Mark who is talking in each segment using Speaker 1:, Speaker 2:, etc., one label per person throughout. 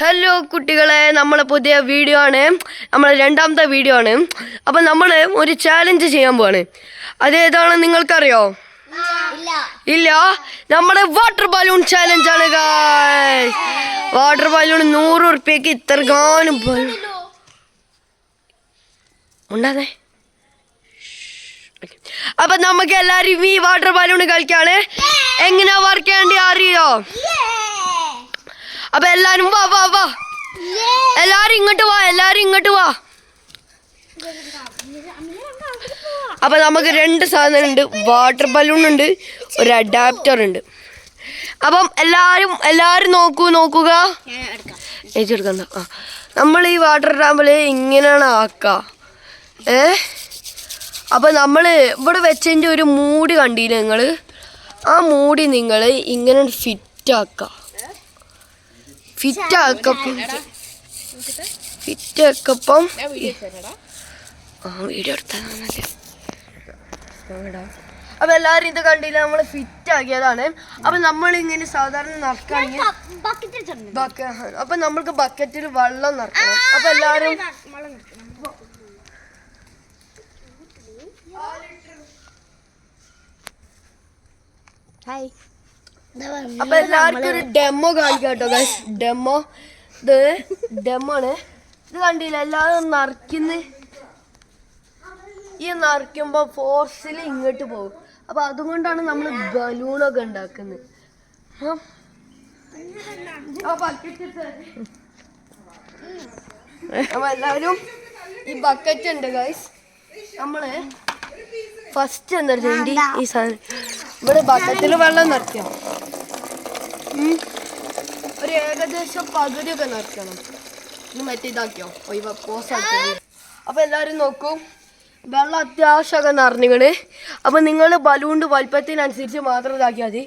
Speaker 1: Hello കുട്ടികളെ, നമ്മളെ പുതിയ വീഡിയോ ആണ്, നമ്മളെ രണ്ടാമത്തെ വീഡിയോ ആണ്. അപ്പം നമ്മൾ ഒരു ചാലഞ്ച് ചെയ്യാൻ പോവാണ്. അതേതാണ് നിങ്ങൾക്കറിയോ? ഇല്ല, നമ്മുടെ വാട്ടർ ബലൂൺ ചാലഞ്ച് ആണ് ഗായ്സ്. Water balloon 100 ഉറുപ്പ്യക്ക് ഇത്രകാനും ഉണ്ടാതെ. അപ്പൊ നമുക്ക് എല്ലാരും ഈ വാട്ടർ ബലൂൺ കളിക്കാണ്. എങ്ങനെയാ വർക്ക് ചെയ്യേണ്ടി അറിയോ? അപ്പൊ എല്ലാരും വാ വാ വാ, എല്ലാരും ഇങ്ങോട്ട് വാ. അപ്പൊ നമുക്ക് 2 സാധനം ഉണ്ട്. വാട്ടർ ബലൂൺ ഉണ്ട്, ഒരു അഡാപ്റ്റർ ഉണ്ട്. അപ്പം എല്ലാരും നോക്കുക. ഏറ്റെടുക്കണ്ട. നമ്മൾ ഈ വാട്ടർ ടാമ്പില് ഇങ്ങനെയാണ് ആക്കുക. അപ്പൊ നമ്മൾ ഇവിടെ വെച്ചതിൻ്റെ ഒരു മൂടി കണ്ടില്ലേ നിങ്ങള്? ആ മൂടി നിങ്ങൾ ഇങ്ങനെ ഫിറ്റ് ആക്കുക. ഫിറ്റാക്കപ്പം വീഡിയോ എടുത്താൽ അപ്പൊ എല്ലാരും ഇത് കണ്ടില്ല, നമ്മൾ ഫിറ്റ് ആക്കിയതാണ്. അപ്പൊ നമ്മൾ ഇങ്ങനെ സാധാരണ നിറക്കുകയാണെങ്കിൽ അപ്പൊ നമ്മൾക്ക് ബക്കറ്റിൽ വെള്ളം നിറക്കണം. അപ്പൊ എല്ലാരും അപ്പൊ എല്ലാവർക്കും ഒരു ഡെമോ കാണിക്കാം കേട്ടോ ഗൈസ്. ഡെമോ ആണ്. ഇത് കണ്ടില്ല, എല്ലാവരും നിറയ്ക്കുമ്പോ ഫോഴ്സിൽ ഇങ്ങോട്ട് പോകും. അപ്പൊ അതുകൊണ്ടാണ് നമ്മൾ ബലൂണൊക്കെ ഉണ്ടാക്കുന്നത്. അപ്പൊ എല്ലാവരും ഈ ബക്കറ്റ് ഉണ്ട് ഗൈസ്. നമ്മള് ഫസ്റ്റ് എന്താ ഈ സാധനം ഇവിടെ ബക്കറ്റിൽ വെള്ളം നിറയ്ക്കാം. ഒരു ഏകദേശം പകുതിയൊക്കെ നിറയ്ക്കണം. മറ്റേ ഇതാക്കിയോ പോസാക്കി. അപ്പൊ എല്ലാവരും നോക്കൂ, വെള്ളം അത്യാവശ്യമൊക്കെ നിറഞ്ഞിക്കണ്. അപ്പൊ നിങ്ങൾ ബലൂണിൻ്റെ വലിപ്പത്തിനനുസരിച്ച് മാത്രം ഇതാക്കിയാൽ മതി.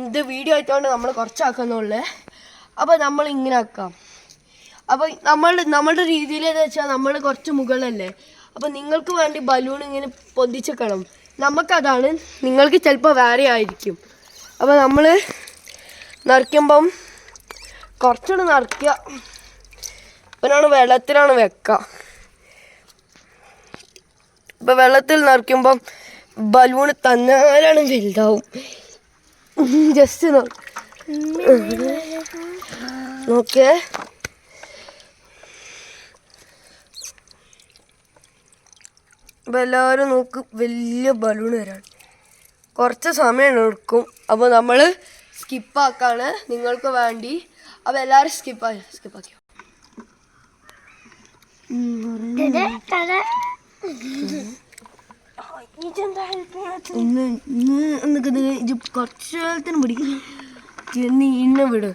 Speaker 1: ഇത് വീഡിയോ ആയിട്ടോണ്ട് നമ്മൾ കുറച്ചാക്കുന്നുള്ളേ. അപ്പൊ നമ്മൾ ഇങ്ങനെ ആക്കാം. അപ്പൊ നമ്മളുടെ രീതിയിൽ എന്ന് വെച്ചാൽ നമ്മൾ കുറച്ച് മുകളിലല്ലേ. അപ്പൊ നിങ്ങൾക്ക് വേണ്ടി ബലൂൺ ഇങ്ങനെ പൊന്തിച്ചെക്കണം. നമുക്കതാണ്, നിങ്ങൾക്ക് ചിലപ്പോൾ വേറെ ആയിരിക്കും. അപ്പോൾ നമ്മൾ നിറയ്ക്കുമ്പം കുറച്ചുകൂടെ നിറയ്ക്കുക. ഇപ്പനാണ് വെള്ളത്തിലാണ് വെക്കുക. ഇപ്പം വെള്ളത്തിൽ നിറയ്ക്കുമ്പം ബലൂൺ തന്നാലാണ് വലുതാവും. ജസ്റ്റ് നോക്കേ. അപ്പോൾ എല്ലാവരും നോക്ക്, വലിയ ബലൂൺ വരാണ്. കുറച്ച് സമയം എടുക്കും. അപ്പോൾ നമ്മൾ സ്കിപ്പാക്കാണ് നിങ്ങൾക്ക് വേണ്ടി. അപ്പോൾ എല്ലാവരും സ്കിപ്പാക്കിയോ. കുറച്ച് കാലത്തിന് പിടിക്കും. ഇന്ന വിട്.